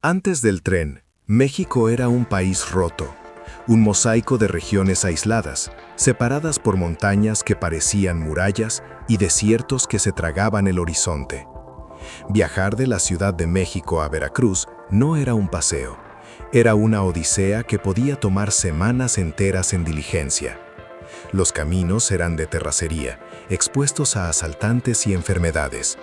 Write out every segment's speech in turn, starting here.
Antes del tren, México era un país roto, un mosaico de regiones aisladas, separadas por montañas que parecían murallas y desiertos que se tragaban el horizonte. Viajar de la Ciudad de México a Veracruz no era un paseo, era una odisea que podía tomar semanas enteras en diligencia. Los caminos eran de terracería, expuestos a asaltantes y enfermedades.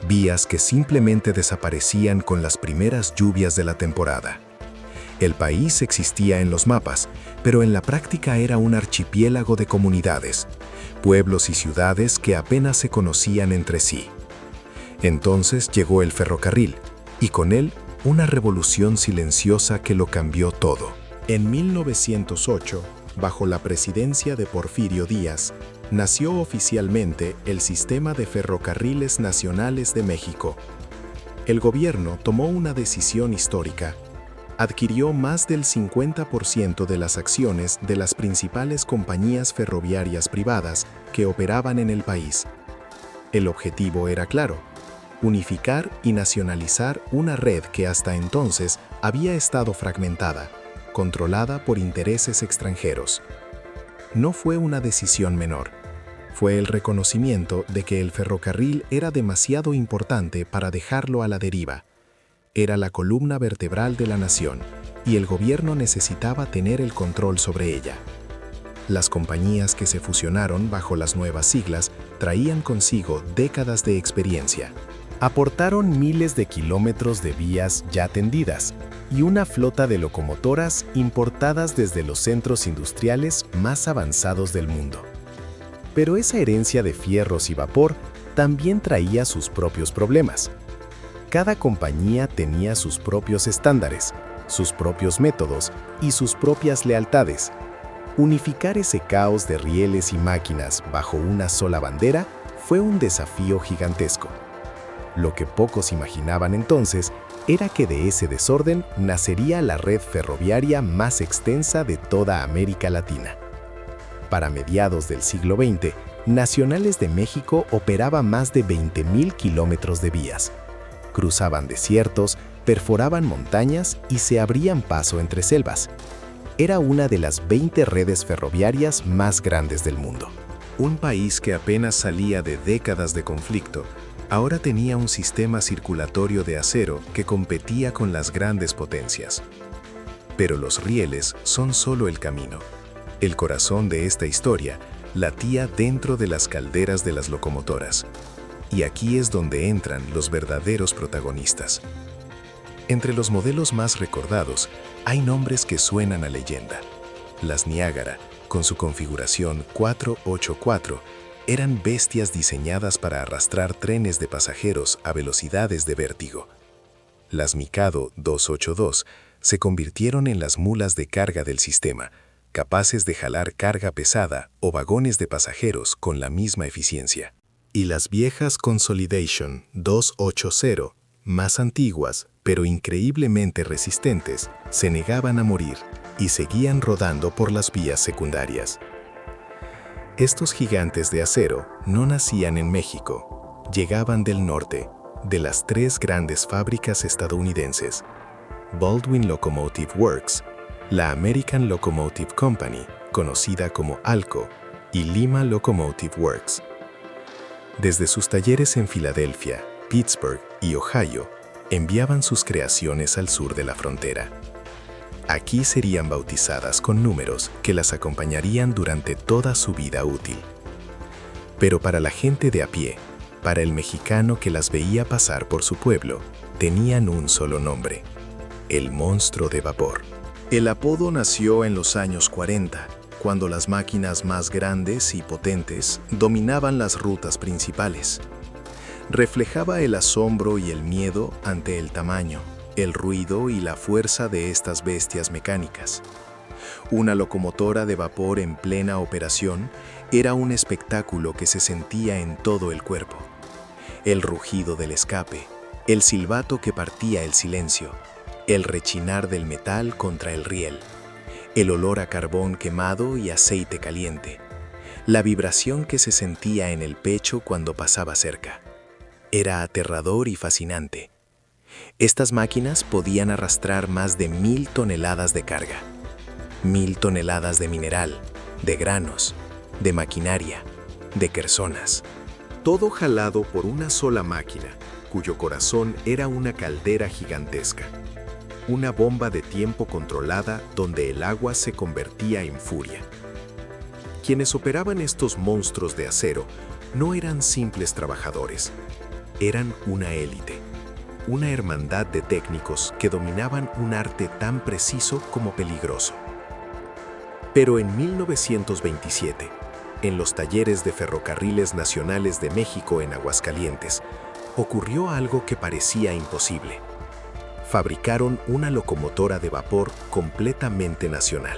Vías que simplemente desaparecían con las primeras lluvias de la temporada. El país existía en los mapas, pero en la práctica era un archipiélago de comunidades, pueblos y ciudades que apenas se conocían entre sí. Entonces llegó el ferrocarril, y con él una revolución silenciosa que lo cambió todo. En 1908, bajo la presidencia de Porfirio Díaz, nació oficialmente el Sistema de Ferrocarriles Nacionales de México. El gobierno tomó una decisión histórica. Adquirió más del 50% de las acciones de las principales compañías ferroviarias privadas que operaban en el país. El objetivo era claro: unificar y nacionalizar una red que hasta entonces había estado fragmentada, controlada por intereses extranjeros. No fue una decisión menor. Fue el reconocimiento de que el ferrocarril era demasiado importante para dejarlo a la deriva. Era la columna vertebral de la nación, y el gobierno necesitaba tener el control sobre ella. Las compañías que se fusionaron bajo las nuevas siglas traían consigo décadas de experiencia. Aportaron miles de kilómetros de vías ya tendidas y una flota de locomotoras importadas desde los centros industriales más avanzados del mundo. Pero esa herencia de fierros y vapor también traía sus propios problemas. Cada compañía tenía sus propios estándares, sus propios métodos y sus propias lealtades. Unificar ese caos de rieles y máquinas bajo una sola bandera fue un desafío gigantesco. Lo que pocos imaginaban entonces era que de ese desorden nacería la red ferroviaria más extensa de toda América Latina. Para mediados del siglo XX, Nacionales de México operaba más de 20.000 kilómetros de vías. Cruzaban desiertos, perforaban montañas y se abrían paso entre selvas. Era una de las 20 redes ferroviarias más grandes del mundo. Un país que apenas salía de décadas de conflicto, ahora tenía un sistema circulatorio de acero que competía con las grandes potencias. Pero los rieles son solo el camino. El corazón de esta historia latía dentro de las calderas de las locomotoras. Y aquí es donde entran los verdaderos protagonistas. Entre los modelos más recordados, hay nombres que suenan a leyenda. Las Niágara, con su configuración 484, eran bestias diseñadas para arrastrar trenes de pasajeros a velocidades de vértigo. Las Mikado 282 se convirtieron en las mulas de carga del sistema, capaces de jalar carga pesada o vagones de pasajeros con la misma eficiencia. Y las viejas Consolidation 280, más antiguas, pero increíblemente resistentes, se negaban a morir y seguían rodando por las vías secundarias. Estos gigantes de acero no nacían en México, llegaban del norte, de las 3 grandes fábricas estadounidenses: Baldwin Locomotive Works, la American Locomotive Company, conocida como ALCO, y Lima Locomotive Works. Desde sus talleres en Filadelfia, Pittsburgh y Ohio, enviaban sus creaciones al sur de la frontera. Aquí serían bautizadas con números que las acompañarían durante toda su vida útil. Pero para la gente de a pie, para el mexicano que las veía pasar por su pueblo, tenían un solo nombre: el monstruo de vapor. El apodo nació en los años 40, cuando las máquinas más grandes y potentes dominaban las rutas principales. Reflejaba el asombro y el miedo ante el tamaño, el ruido y la fuerza de estas bestias mecánicas. Una locomotora de vapor en plena operación era un espectáculo que se sentía en todo el cuerpo. El rugido del escape, el silbato que partía el silencio, el rechinar del metal contra el riel, el olor a carbón quemado y aceite caliente, la vibración que se sentía en el pecho cuando pasaba cerca. Era aterrador y fascinante. Estas máquinas podían arrastrar más de 1000 toneladas de carga, 1000 toneladas de mineral, de granos, de maquinaria, de personas. Todo jalado por una sola máquina, cuyo corazón era una caldera gigantesca. Una bomba de tiempo controlada donde el agua se convertía en furia. Quienes operaban estos monstruos de acero no eran simples trabajadores, eran una élite, una hermandad de técnicos que dominaban un arte tan preciso como peligroso. Pero en 1927, en los talleres de Ferrocarriles Nacionales de México en Aguascalientes, ocurrió algo que parecía imposible. Fabricaron una locomotora de vapor completamente nacional.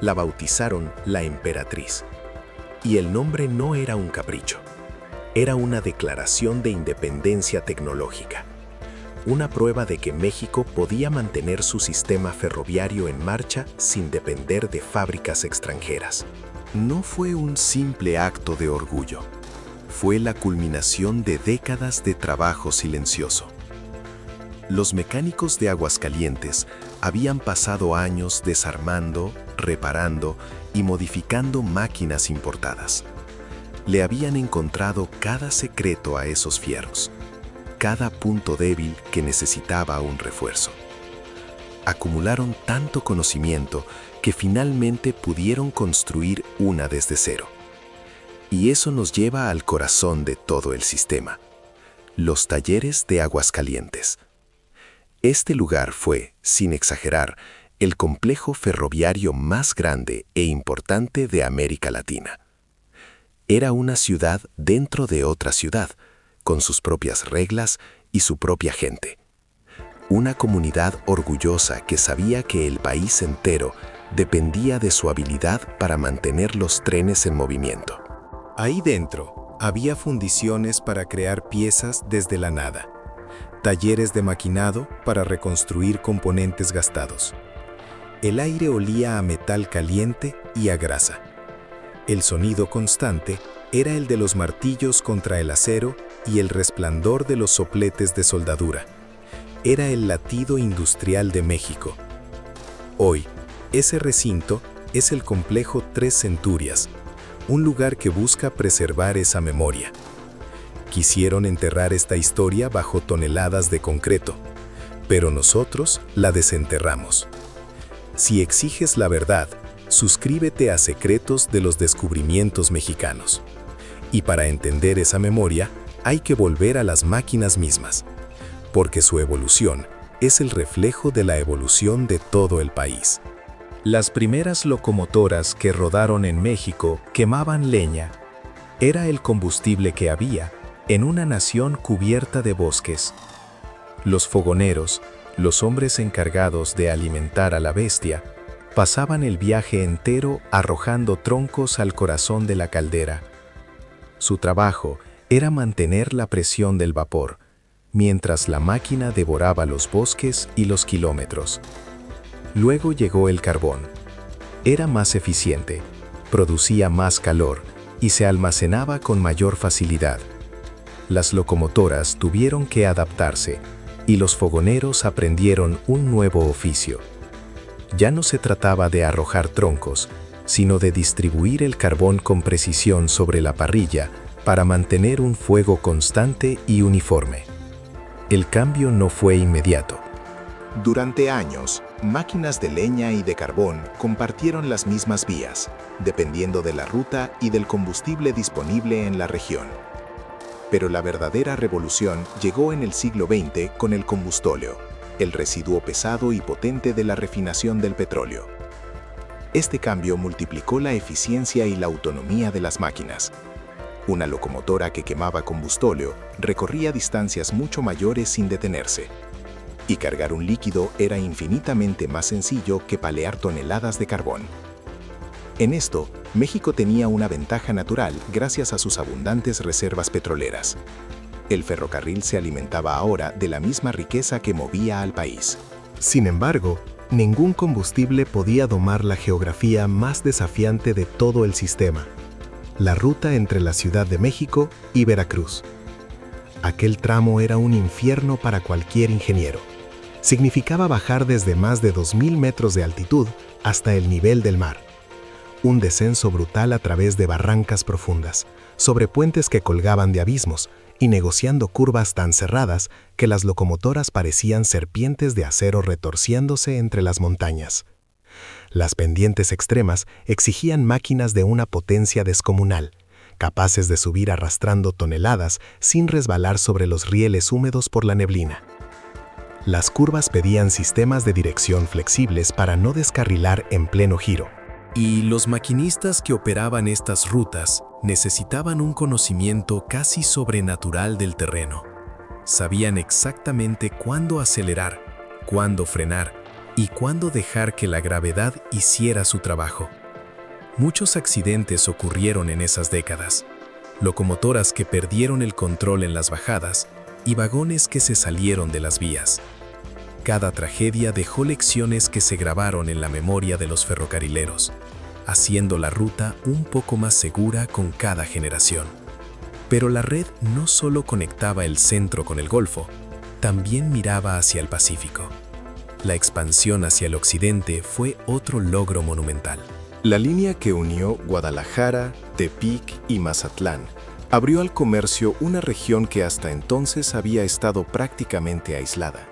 La bautizaron la Emperatriz. Y el nombre no era un capricho. Era una declaración de independencia tecnológica. Una prueba de que México podía mantener su sistema ferroviario en marcha sin depender de fábricas extranjeras. No fue un simple acto de orgullo. Fue la culminación de décadas de trabajo silencioso. Los mecánicos de Aguascalientes habían pasado años desarmando, reparando y modificando máquinas importadas. Le habían encontrado cada secreto a esos fierros, cada punto débil que necesitaba un refuerzo. Acumularon tanto conocimiento que finalmente pudieron construir una desde cero. Y eso nos lleva al corazón de todo el sistema: los talleres de Aguascalientes. Este lugar fue, sin exagerar, el complejo ferroviario más grande e importante de América Latina. Era una ciudad dentro de otra ciudad, con sus propias reglas y su propia gente. Una comunidad orgullosa que sabía que el país entero dependía de su habilidad para mantener los trenes en movimiento. Ahí dentro había fundiciones para crear piezas desde la nada, talleres de maquinado para reconstruir componentes gastados. El aire olía a metal caliente y a grasa. El sonido constante era el de los martillos contra el acero y el resplandor de los sopletes de soldadura. Era el latido industrial de México. Hoy, ese recinto es el complejo Tres Centurias, un lugar que busca preservar esa memoria. Quisieron enterrar esta historia bajo toneladas de concreto, pero nosotros la desenterramos. Si exiges la verdad, suscríbete a Secretos de los Descubrimientos Mexicanos. Y para entender esa memoria, hay que volver a las máquinas mismas, porque su evolución es el reflejo de la evolución de todo el país. Las primeras locomotoras que rodaron en México quemaban leña. Era el combustible que había en una nación cubierta de bosques. Los fogoneros, los hombres encargados de alimentar a la bestia, pasaban el viaje entero arrojando troncos al corazón de la caldera. Su trabajo era mantener la presión del vapor, mientras la máquina devoraba los bosques y los kilómetros. Luego llegó el carbón. Era más eficiente, producía más calor y se almacenaba con mayor facilidad. Las locomotoras tuvieron que adaptarse y los fogoneros aprendieron un nuevo oficio. Ya no se trataba de arrojar troncos, sino de distribuir el carbón con precisión sobre la parrilla para mantener un fuego constante y uniforme. El cambio no fue inmediato. Durante años, máquinas de leña y de carbón compartieron las mismas vías, dependiendo de la ruta y del combustible disponible en la región. Pero la verdadera revolución llegó en el siglo XX con el combustóleo, el residuo pesado y potente de la refinación del petróleo. Este cambio multiplicó la eficiencia y la autonomía de las máquinas. Una locomotora que quemaba combustóleo recorría distancias mucho mayores sin detenerse. Y cargar un líquido era infinitamente más sencillo que palear toneladas de carbón. En esto, México tenía una ventaja natural gracias a sus abundantes reservas petroleras. El ferrocarril se alimentaba ahora de la misma riqueza que movía al país. Sin embargo, ningún combustible podía domar la geografía más desafiante de todo el sistema: la ruta entre la Ciudad de México y Veracruz. aquel tramo era un infierno para cualquier ingeniero. Significaba bajar desde más de 2.000 metros de altitud hasta el nivel del mar. Un descenso brutal a través de barrancas profundas, sobre puentes que colgaban de abismos y negociando curvas tan cerradas que las locomotoras parecían serpientes de acero retorciéndose entre las montañas. Las pendientes extremas exigían máquinas de una potencia descomunal, capaces de subir arrastrando toneladas sin resbalar sobre los rieles húmedos por la neblina. Las curvas pedían sistemas de dirección flexibles para no descarrilar en pleno giro. Y los maquinistas que operaban estas rutas necesitaban un conocimiento casi sobrenatural del terreno. Sabían exactamente cuándo acelerar, cuándo frenar y cuándo dejar que la gravedad hiciera su trabajo. Muchos accidentes ocurrieron en esas décadas. Locomotoras que perdieron el control en las bajadas y vagones que se salieron de las vías. Cada tragedia dejó lecciones que se grabaron en la memoria de los ferrocarrileros, haciendo la ruta un poco más segura con cada generación. Pero la red no solo conectaba el centro con el Golfo, también miraba hacia el Pacífico. La expansión hacia el occidente fue otro logro monumental. La línea que unió Guadalajara, Tepic y Mazatlán abrió al comercio una región que hasta entonces había estado prácticamente aislada.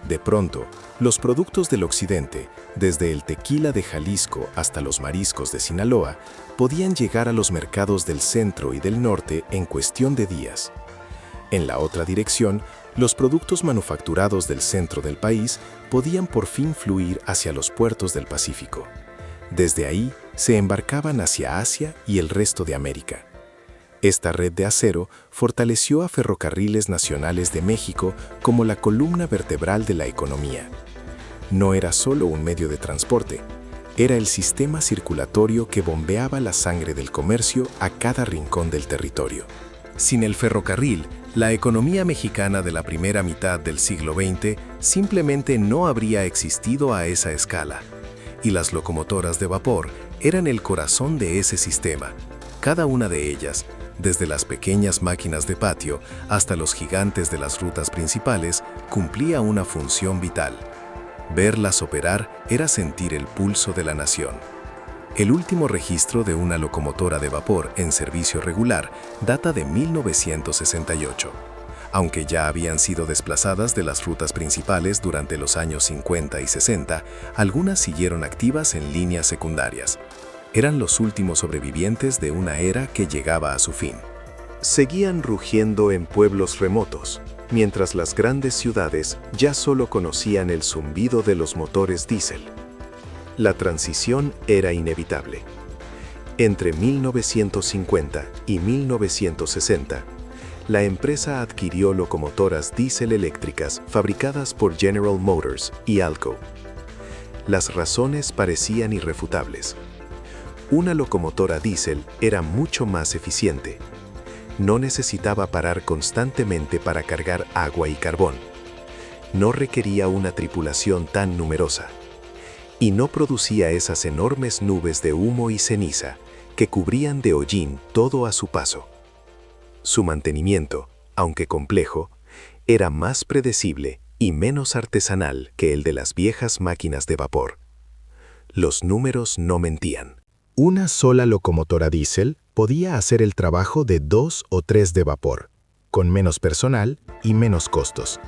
De pronto, los productos del occidente, desde el tequila de Jalisco hasta los mariscos de Sinaloa, podían llegar a los mercados del centro y del norte en cuestión de días. En la otra dirección, los productos manufacturados del centro del país podían por fin fluir hacia los puertos del Pacífico. Desde ahí se embarcaban hacia Asia y el resto de América. Esta red de acero fortaleció a Ferrocarriles Nacionales de México como la columna vertebral de la economía. No era solo un medio de transporte, era el sistema circulatorio que bombeaba la sangre del comercio a cada rincón del territorio. Sin el ferrocarril, la economía mexicana de la primera mitad del siglo XX simplemente no habría existido a esa escala. Y las locomotoras de vapor eran el corazón de ese sistema. Cada una de ellas, desde las pequeñas máquinas de patio hasta los gigantes de las rutas principales, cumplía una función vital. Verlas operar era sentir el pulso de la nación. El último registro de una locomotora de vapor en servicio regular data de 1968. Aunque ya habían sido desplazadas de las rutas principales durante los años 50 y 60, algunas siguieron activas en líneas secundarias. Eran los últimos sobrevivientes de una era que llegaba a su fin. Seguían rugiendo en pueblos remotos, mientras las grandes ciudades ya solo conocían el zumbido de los motores diésel. La transición era inevitable. Entre 1950 y 1960, la empresa adquirió locomotoras diésel eléctricas fabricadas por General Motors y Alco. Las razones parecían irrefutables. Una locomotora diésel era mucho más eficiente. No necesitaba parar constantemente para cargar agua y carbón. No requería una tripulación tan numerosa. Y no producía esas enormes nubes de humo y ceniza que cubrían de hollín todo a su paso. Su mantenimiento, aunque complejo, era más predecible y menos artesanal que el de las viejas máquinas de vapor. Los números no mentían. Una sola locomotora diésel podía hacer el trabajo de 2 o 3 de vapor, con menos personal y menos costos.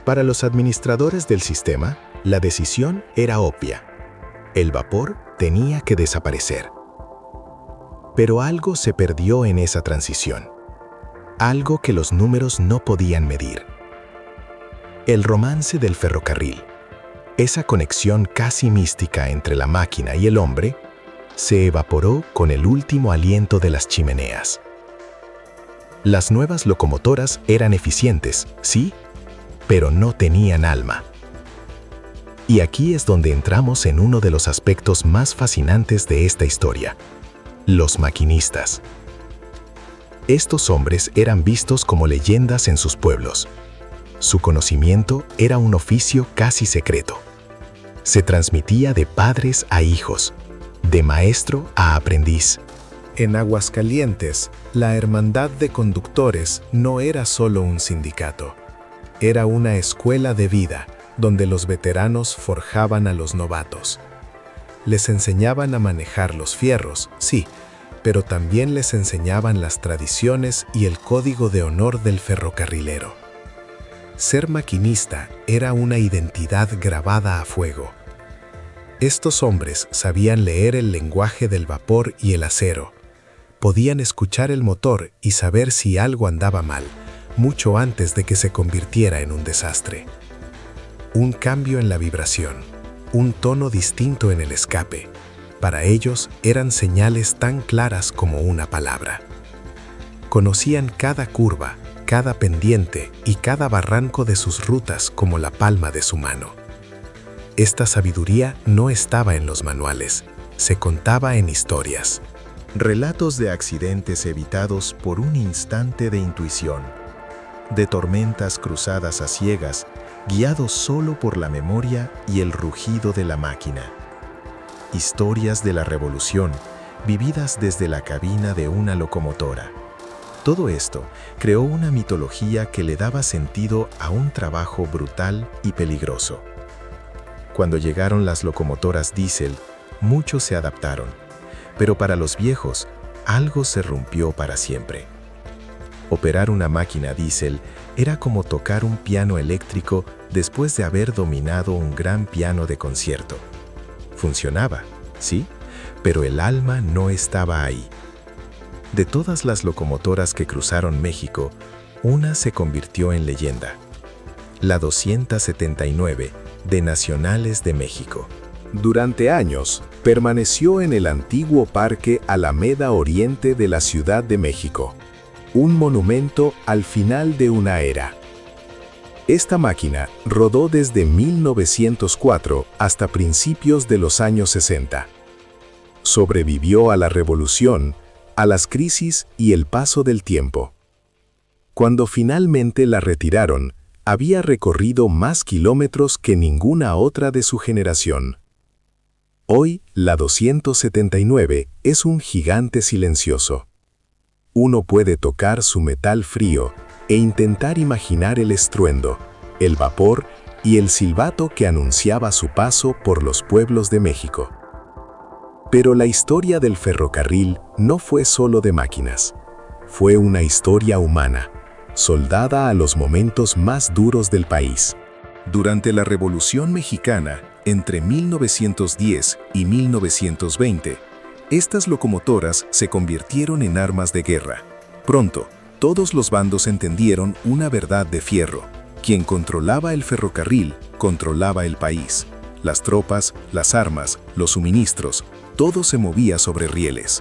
Para los administradores del sistema, la decisión era obvia. El vapor tenía que desaparecer. Pero algo se perdió en esa transición. Algo que los números no podían medir. El romance del ferrocarril, esa conexión casi mística entre la máquina y el hombre, se evaporó con el último aliento de las chimeneas. Las nuevas locomotoras eran eficientes, sí, pero no tenían alma. Y aquí es donde entramos en uno de los aspectos más fascinantes de esta historia: los maquinistas. Estos hombres eran vistos como leyendas en sus pueblos. Su conocimiento era un oficio casi secreto. Se transmitía de padres a hijos, de maestro a aprendiz, En Aguascalientes, la Hermandad de Conductores no era solo un sindicato. Era una escuela de vida donde los veteranos forjaban a los novatos. Les enseñaban a manejar los fierros, sí, pero también les enseñaban las tradiciones y el código de honor del ferrocarrilero. Ser maquinista era una identidad grabada a fuego. Estos hombres sabían leer el lenguaje del vapor y el acero. Podían escuchar el motor y saber si algo andaba mal, mucho antes de que se convirtiera en un desastre. Un cambio en la vibración, un tono distinto en el escape. Para ellos eran señales tan claras como una palabra. Conocían cada curva, cada pendiente y cada barranco de sus rutas como la palma de su mano. Esta sabiduría no estaba en los manuales, se contaba en historias. Relatos de accidentes evitados por un instante de intuición, de tormentas cruzadas a ciegas, guiados solo por la memoria y el rugido de la máquina. Historias de la revolución, vividas desde la cabina de una locomotora. Todo esto creó una mitología que le daba sentido a un trabajo brutal y peligroso. Cuando llegaron las locomotoras diésel, muchos se adaptaron. Pero para los viejos, algo se rompió para siempre. Operar una máquina diésel era como tocar un piano eléctrico después de haber dominado un gran piano de concierto. Funcionaba, sí, pero el alma no estaba ahí. De todas las locomotoras que cruzaron México, una se convirtió en leyenda. La 279 de Nacionales de México. Durante años, permaneció en el antiguo Parque Alameda Oriente de la Ciudad de México, un monumento al final de una era. Esta máquina rodó desde 1904 hasta principios de los años 60. Sobrevivió a la revolución, a las crisis y el paso del tiempo. Cuando finalmente la retiraron, había recorrido más kilómetros que ninguna otra de su generación. Hoy, la 279 es un gigante silencioso. Uno puede tocar su metal frío e intentar imaginar el estruendo, el vapor y el silbato que anunciaba su paso por los pueblos de México. Pero la historia del ferrocarril no fue solo de máquinas. Fue una historia humana, soldada a los momentos más duros del país. Durante la Revolución Mexicana, entre 1910 y 1920, estas locomotoras se convirtieron en armas de guerra. Pronto, todos los bandos entendieron una verdad de fierro. Quien controlaba el ferrocarril, controlaba el país. Las tropas, las armas, los suministros, todo se movía sobre rieles.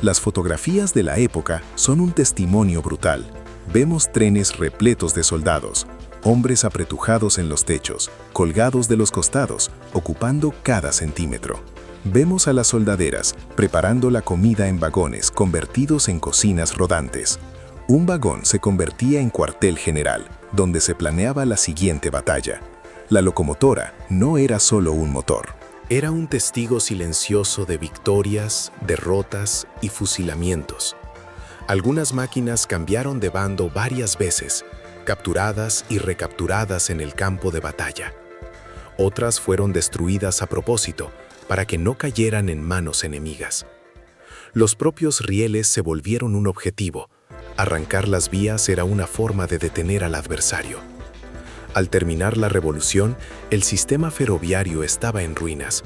Las fotografías de la época son un testimonio brutal. Vemos trenes repletos de soldados, hombres apretujados en los techos, colgados de los costados, ocupando cada centímetro. Vemos a las soldaderas preparando la comida en vagones convertidos en cocinas rodantes. Un vagón se convertía en cuartel general, donde se planeaba la siguiente batalla. La locomotora no era solo un motor. Era un testigo silencioso de victorias, derrotas y fusilamientos. Algunas máquinas cambiaron de bando varias veces, capturadas y recapturadas en el campo de batalla. Otras fueron destruidas a propósito, para que no cayeran en manos enemigas. Los propios rieles se volvieron un objetivo. Arrancar las vías era una forma de detener al adversario. Al terminar la revolución, el sistema ferroviario estaba en ruinas,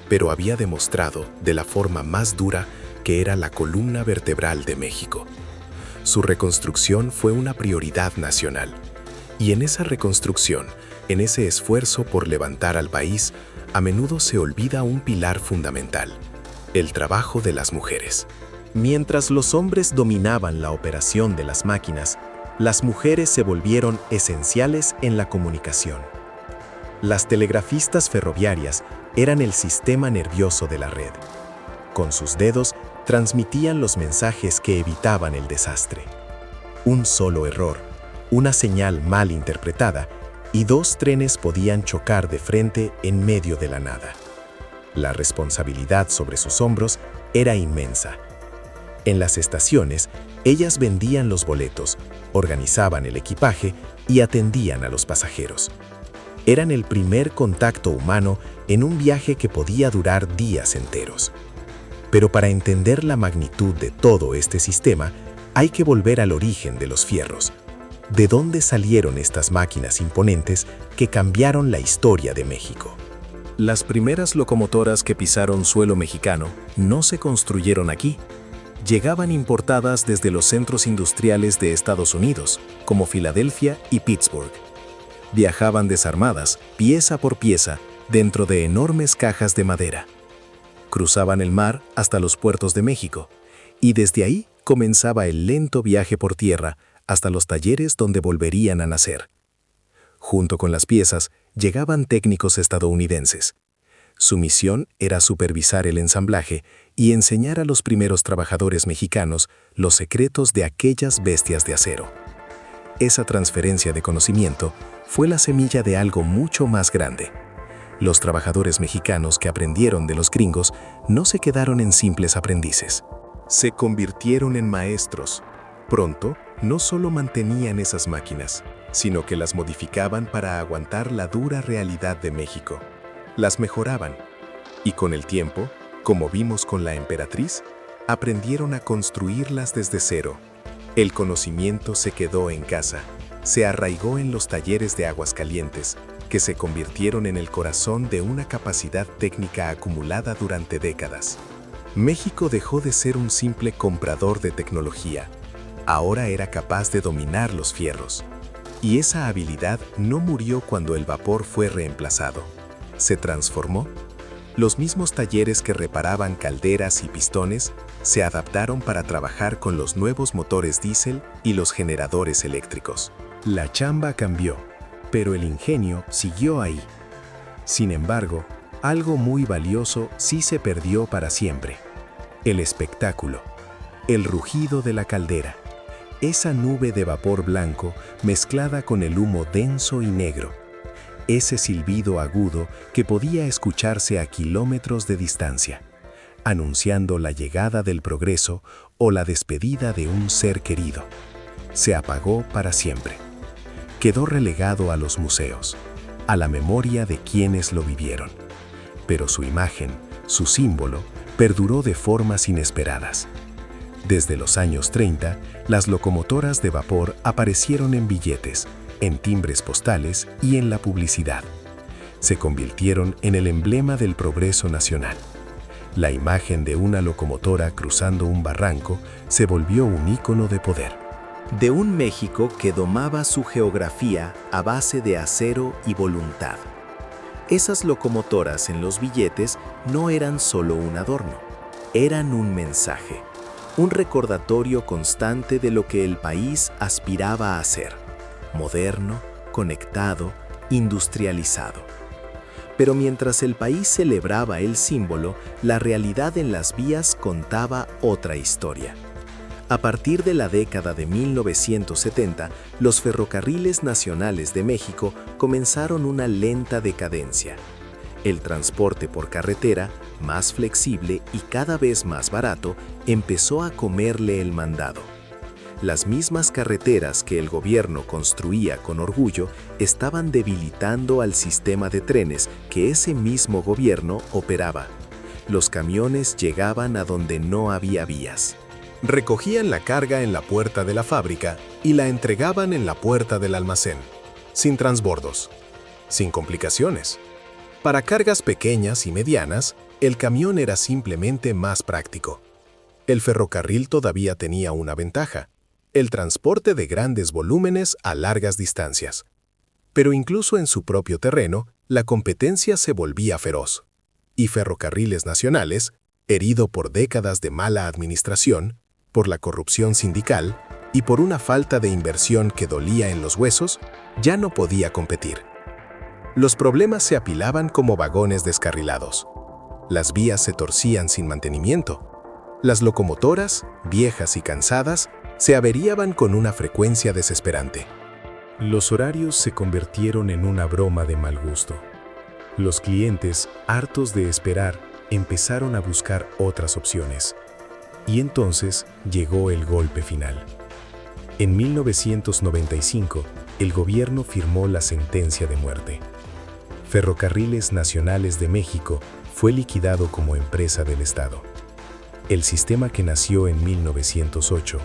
pero había demostrado, de la forma más dura, que era la columna vertebral de México. Su reconstrucción fue una prioridad nacional. Y en esa reconstrucción, en ese esfuerzo por levantar al país, a menudo se olvida un pilar fundamental: el trabajo de las mujeres. Mientras los hombres dominaban la operación de las máquinas, las mujeres se volvieron esenciales en la comunicación. Las telegrafistas ferroviarias eran el sistema nervioso de la red. Con sus dedos transmitían los mensajes que evitaban el desastre. Un solo error, una señal mal interpretada, y dos trenes podían chocar de frente en medio de la nada. La responsabilidad sobre sus hombros era inmensa. En las estaciones, ellas vendían los boletos, organizaban el equipaje y atendían a los pasajeros. Eran el primer contacto humano en un viaje que podía durar días enteros. Pero para entender la magnitud de todo este sistema, hay que volver al origen de los fierros. ¿De dónde salieron estas máquinas imponentes que cambiaron la historia de México? Las primeras locomotoras que pisaron suelo mexicano no se construyeron aquí. Llegaban importadas desde los centros industriales de Estados Unidos, como Filadelfia y Pittsburgh. Viajaban desarmadas, pieza por pieza, dentro de enormes cajas de madera. Cruzaban el mar hasta los puertos de México, y desde ahí comenzaba el lento viaje por tierra hasta los talleres donde volverían a nacer. Junto con las piezas llegaban técnicos estadounidenses. Su misión era supervisar el ensamblaje y enseñar a los primeros trabajadores mexicanos los secretos de aquellas bestias de acero. Esa transferencia de conocimiento fue la semilla de algo mucho más grande. Los trabajadores mexicanos que aprendieron de los gringos no se quedaron en simples aprendices. Se convirtieron en maestros. Pronto, no solo mantenían esas máquinas, sino que las modificaban para aguantar la dura realidad de México. Las mejoraban. Y con el tiempo, como vimos con la emperatriz, aprendieron a construirlas desde cero. El conocimiento se quedó en casa, se arraigó en los talleres de Aguascalientes, que se convirtieron en el corazón de una capacidad técnica acumulada durante décadas. México dejó de ser un simple comprador de tecnología. Ahora era capaz de dominar los fierros. Y esa habilidad no murió cuando el vapor fue reemplazado. Se transformó. Los mismos talleres que reparaban calderas y pistones se adaptaron para trabajar con los nuevos motores diésel y los generadores eléctricos. La chamba cambió, pero el ingenio siguió ahí. Sin embargo, algo muy valioso sí se perdió para siempre. El espectáculo, el rugido de la caldera, esa nube de vapor blanco mezclada con el humo denso y negro, ese silbido agudo que podía escucharse a kilómetros de distancia, anunciando la llegada del progreso o la despedida de un ser querido. Se apagó para siempre. Quedó relegado a los museos, a la memoria de quienes lo vivieron. Pero su imagen, su símbolo, perduró de formas inesperadas. Desde los años 30, las locomotoras de vapor aparecieron en billetes, en timbres postales y en la publicidad. Se convirtieron en el emblema del progreso nacional. La imagen de una locomotora cruzando un barranco se volvió un ícono de poder. De un México que domaba su geografía a base de acero y voluntad. Esas locomotoras en los billetes no eran solo un adorno, eran un mensaje, un recordatorio constante de lo que el país aspiraba a ser: moderno, conectado, industrializado. Pero mientras el país celebraba el símbolo, la realidad en las vías contaba otra historia. A partir de la década de 1970, los ferrocarriles nacionales de México comenzaron una lenta decadencia. El transporte por carretera, más flexible y cada vez más barato, empezó a comerle el mandado. Las mismas carreteras que el gobierno construía con orgullo estaban debilitando al sistema de trenes que ese mismo gobierno operaba. Los camiones llegaban a donde no había vías. Recogían la carga en la puerta de la fábrica y la entregaban en la puerta del almacén, sin transbordos, sin complicaciones. Para cargas pequeñas y medianas, el camión era simplemente más práctico. El ferrocarril todavía tenía una ventaja: el transporte de grandes volúmenes a largas distancias. Pero incluso en su propio terreno, la competencia se volvía feroz. Y Ferrocarriles Nacionales, herido por décadas de mala administración, por la corrupción sindical y por una falta de inversión que dolía en los huesos, ya no podía competir. Los problemas se apilaban como vagones descarrilados. Las vías se torcían sin mantenimiento. Las locomotoras, viejas y cansadas, se averiaban con una frecuencia desesperante. Los horarios se convirtieron en una broma de mal gusto. Los clientes, hartos de esperar, empezaron a buscar otras opciones. Y entonces llegó el golpe final. En 1995, el gobierno firmó la sentencia de muerte. Ferrocarriles Nacionales de México fue liquidado como empresa del Estado. El sistema que nació en 1908,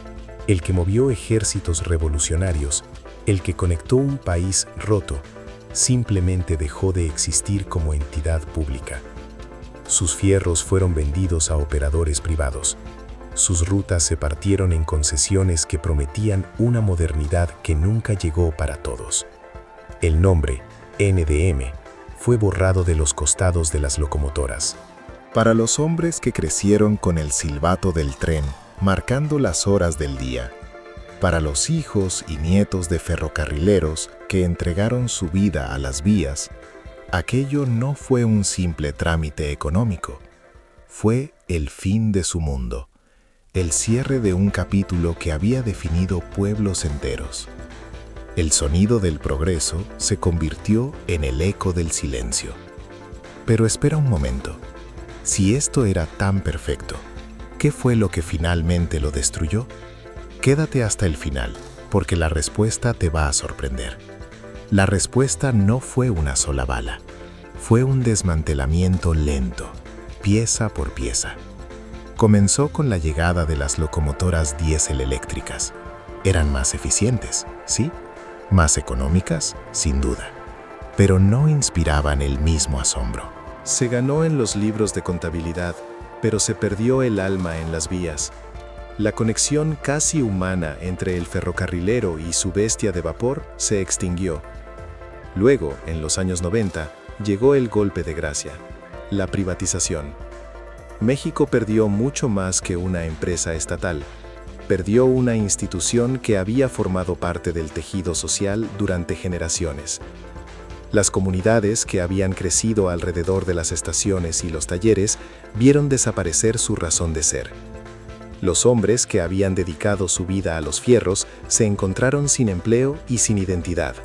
el que movió ejércitos revolucionarios, el que conectó un país roto, simplemente dejó de existir como entidad pública. Sus fierros fueron vendidos a operadores privados. Sus rutas se partieron en concesiones que prometían una modernidad que nunca llegó para todos. El nombre, NDM, fue borrado de los costados de las locomotoras. Para los hombres que crecieron con el silbato del tren, marcando las horas del día. Para los hijos y nietos de ferrocarrileros que entregaron su vida a las vías, aquello no fue un simple trámite económico. Fue el fin de su mundo, el cierre de un capítulo que había definido pueblos enteros. El sonido del progreso se convirtió en el eco del silencio. Pero espera un momento. Si esto era tan perfecto, ¿qué fue lo que finalmente lo destruyó? Quédate hasta el final, porque la respuesta te va a sorprender. La respuesta no fue una sola bala. Fue un desmantelamiento lento, pieza por pieza. Comenzó con la llegada de las locomotoras diésel eléctricas. Eran más eficientes, ¿sí? Más económicas, sin duda. Pero no inspiraban el mismo asombro. Se ganó en los libros de contabilidad, pero se perdió el alma en las vías. La conexión casi humana entre el ferrocarrilero y su bestia de vapor se extinguió. Luego, en los años 90, llegó el golpe de gracia, la privatización. México perdió mucho más que una empresa estatal. Perdió una institución que había formado parte del tejido social durante generaciones. Las comunidades que habían crecido alrededor de las estaciones y los talleres vieron desaparecer su razón de ser. Los hombres que habían dedicado su vida a los fierros se encontraron sin empleo y sin identidad.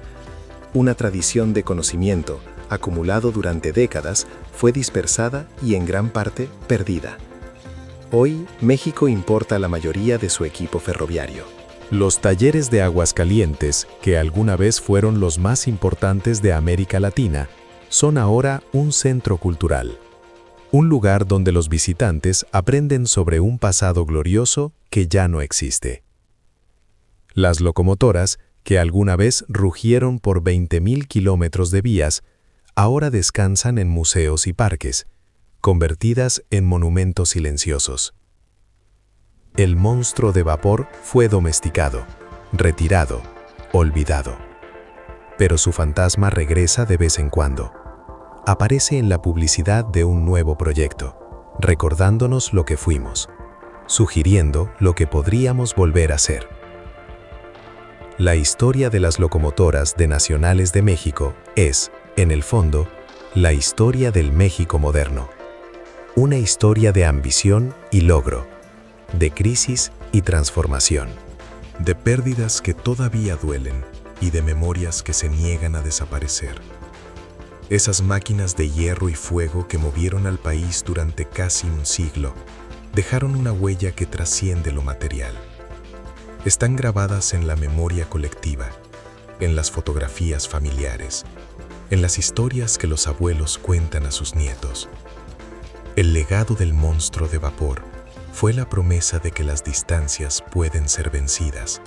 Una tradición de conocimiento, acumulado durante décadas, fue dispersada y en gran parte perdida. Hoy, México importa la mayoría de su equipo ferroviario. Los talleres de Aguascalientes, que alguna vez fueron los más importantes de América Latina, son ahora un centro cultural. Un lugar donde los visitantes aprenden sobre un pasado glorioso que ya no existe. Las locomotoras, que alguna vez rugieron por 20.000 kilómetros de vías, ahora descansan en museos y parques, convertidas en monumentos silenciosos. El monstruo de vapor fue domesticado, retirado, olvidado. Pero su fantasma regresa de vez en cuando. Aparece en la publicidad de un nuevo proyecto, recordándonos lo que fuimos, sugiriendo lo que podríamos volver a ser. La historia de las locomotoras de Nacionales de México es, en el fondo, la historia del México moderno. Una historia de ambición y logro, de crisis y transformación, de pérdidas que todavía duelen y de memorias que se niegan a desaparecer. Esas máquinas de hierro y fuego que movieron al país durante casi un siglo, dejaron una huella que trasciende lo material. Están grabadas en la memoria colectiva, en las fotografías familiares, en las historias que los abuelos cuentan a sus nietos. El legado del monstruo de vapor fue la promesa de que las distancias pueden ser vencidas,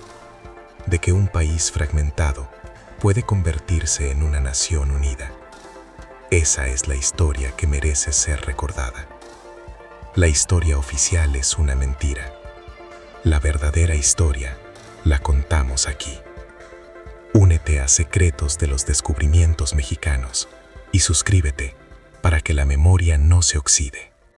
de que un país fragmentado puede convertirse en una nación unida. Esa es la historia que merece ser recordada. La historia oficial es una mentira. La verdadera historia la contamos aquí. Únete a Secretos de los Descubrimientos Mexicanos y suscríbete para que la memoria no se oxide.